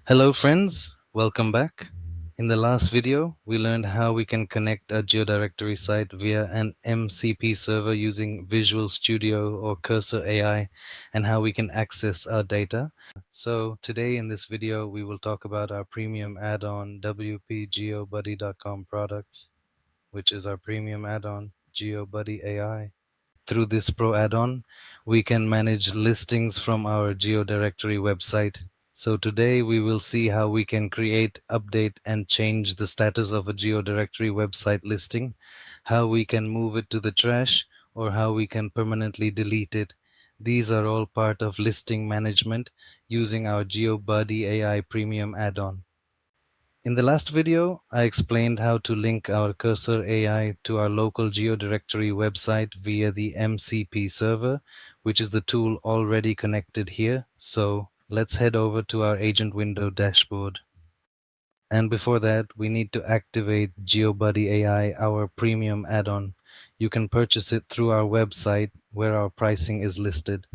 Hello friends, welcome back. In the last video, we learned how we can connect a GeoDirectory site via an MCP server using Visual Studio or Cursor AI and how we can access our data. So today in this video, we will talk about our premium add-on WP-GeoBuddy.com products, which is our premium add-on GeoBuddy AI. Through this Pro add-on, we can manage listings from our GeoDirectory website. So today we will see how we can create, update, and change the status of a GeoDirectory website listing, how we can move it to the trash, or how we can permanently delete it. These are all part of listing management using our GeoBuddy AI Premium add-on. In the last video, I explained how to link our Cursor AI to our local GeoDirectory website via the MCP server, which is the tool already connected here. So let's head over to our agent window dashboard. And before that, we need to activate GeoBuddy AI, our premium add-on. You can purchase it through our website where our pricing is listed.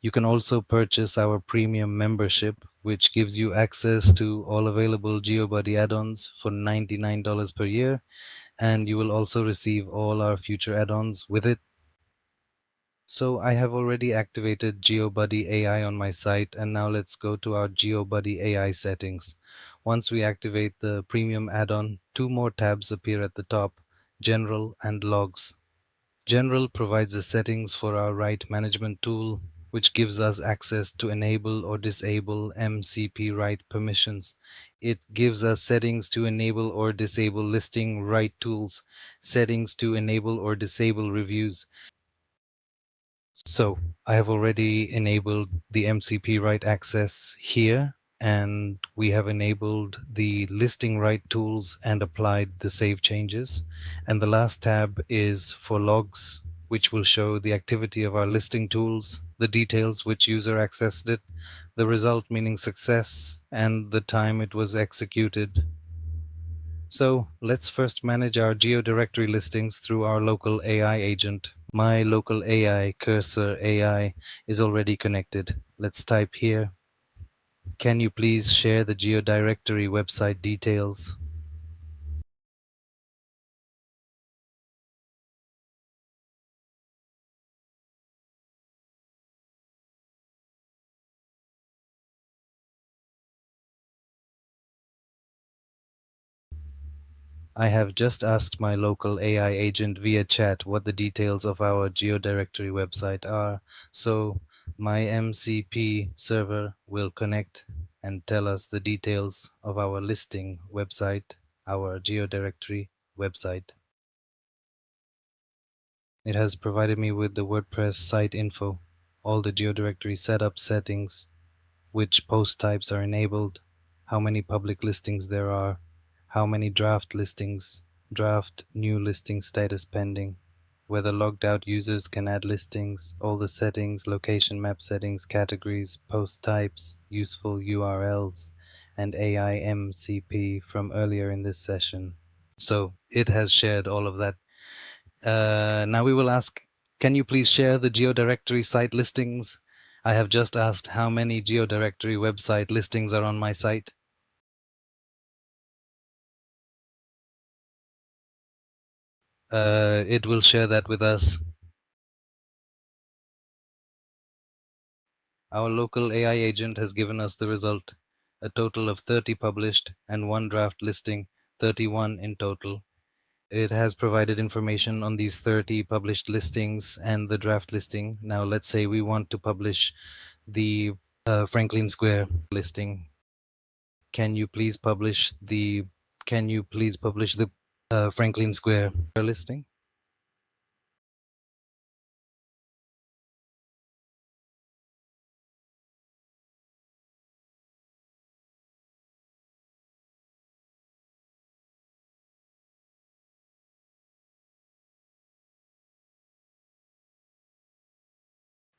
You can also purchase our premium membership, which gives you access to all available GeoBuddy add-ons for $99 per year, and you will also receive all our future add-ons with it. So I have already activated GeoBuddy AI on my site, and now let's go to our GeoBuddy AI settings. Once we activate the premium add-on, two more tabs appear at the top, General and Logs. General provides the settings for our right management tool, which gives us access to enable or disable MCP right permissions. It gives us settings to enable or disable listing right tools, settings to enable or disable reviews. So I have already enabled the MCP right access here, and we have enabled the listing right tools and applied the save changes. And the last tab is for logs, which will show the activity of our listing tools, the details which user accessed it, the result meaning success, and the time it was executed. So let's first manage our GeoDirectory listings through our local AI agent. My local AI, Cursor AI, is already connected. Let's type here, can you please share the GeoDirectory website details? I have just asked my local AI agent via chat what the details of our GeoDirectory website are, so my MCP server will connect and tell us the details of our listing website, our GeoDirectory website. It has provided me with the WordPress site info, all the GeoDirectory setup settings, which post types are enabled, how many public listings there are, how many draft listings, draft new listing status pending, whether logged out users can add listings, all the settings, location map settings, categories, post types, useful URLs, and AI MCP from earlier in this session. So it has shared all of that. Now we will ask, can you please share the GeoDirectory site listings? I have just asked how many GeoDirectory website listings are on my site. It will share that with us. Our local AI agent has given us the result, a total of 30 published and one draft listing, 31 in total. It has provided information on these 30 published listings and the draft listing. Now let's say we want to publish the Franklin Square listing. Can you please publish the Franklin Square listing?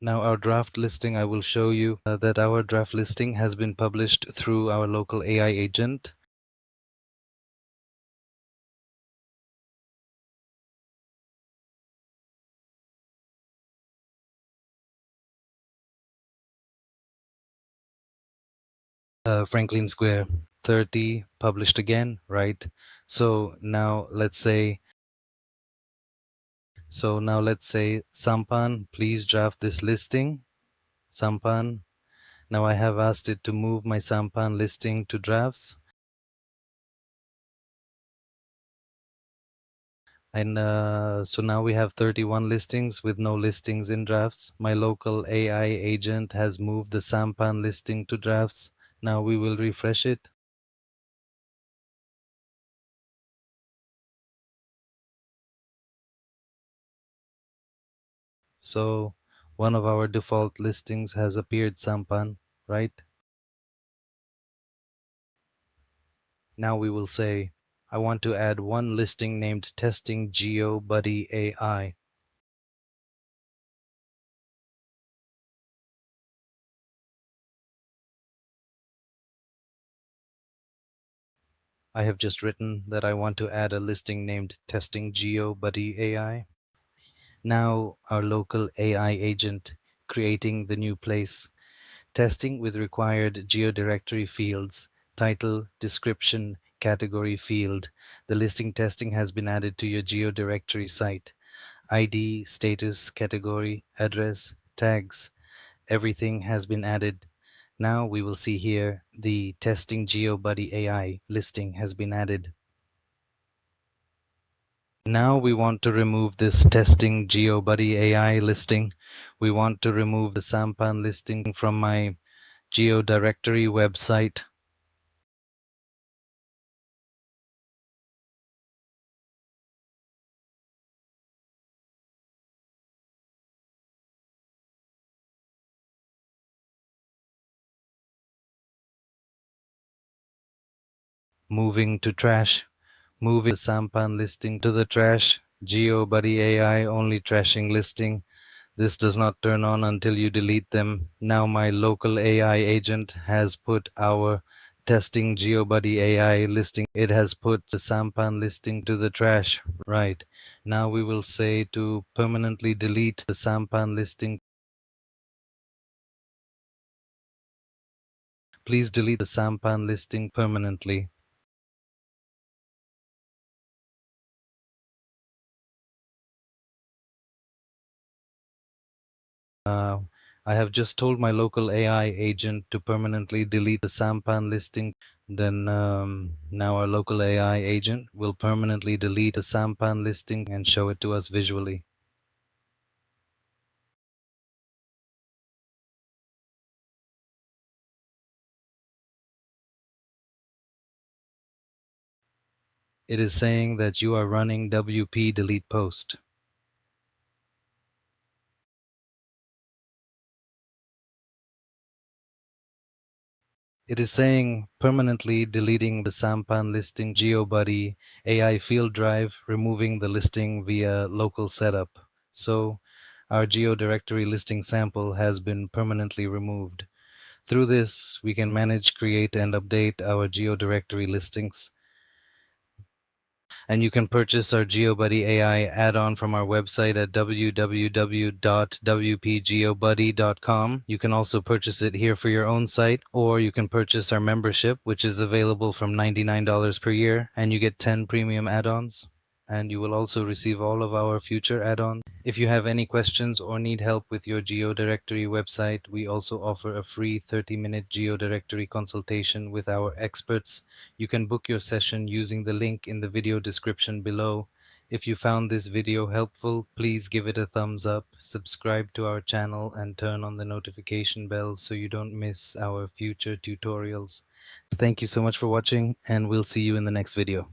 Now our draft listing, I will show you that our draft listing has been published through our local AI agent. Franklin Square 30 published again, right? So now let's say Sampan, please draft this listing. Sampan. Now I have asked it to move my Sampan listing to drafts. And so now we have 31 listings with no listings in drafts. My local AI agent has moved the Sampan listing to drafts. Now we will refresh it. So one of our default listings has appeared, Sampan, right? Now we will say, I want to add one listing named testing GeoBuddy AI. I have just written that I want to add a listing named testing GeoBuddy AI. Now our local AI agent creating the new place, testing with required GeoDirectory fields, title, description, category field. The listing testing has been added to your GeoDirectory site. ID, status, category, address, tags, everything has been added. Now we will see here the testing GeoBuddy AI listing has been added. Now we want to remove this testing GeoBuddy AI listing. We want to remove the Sampan listing from my GeoDirectory website. Moving to trash. Moving the Sampan listing to the trash. GeoBuddy AI only trashing listing. This does not turn on until you delete them. Now my local AI agent has put our testing GeoBuddy AI listing. It has put the Sampan listing to the trash. Right. Now we will say to permanently delete the Sampan listing. Please delete the Sampan listing permanently. I have just told my local AI agent to permanently delete the Sampan listing. Then now our local AI agent will permanently delete the Sampan listing and show it to us visually. It is saying that you are running WP delete post. It is saying permanently deleting the Sampan listing GeoBuddy AI field drive, removing the listing via local setup. So our GeoDirectory listing sample has been permanently removed. Through this, we can manage, create, and update our GeoDirectory listings. And you can purchase our GeoBuddy AI add-on from our website at www.wpgeobuddy.com. You can also purchase it here for your own site, or you can purchase our membership, which is available from $99 per year, and you get 10 premium add-ons. And you will also receive all of our future add-ons. If you have any questions or need help with your GeoDirectory website, we also offer a free 30-minute GeoDirectory consultation with our experts. You can book your session using the link in the video description below. If you found this video helpful, please give it a thumbs up, subscribe to our channel, and turn on the notification bell so you don't miss our future tutorials. Thank you so much for watching, and we'll see you in the next video.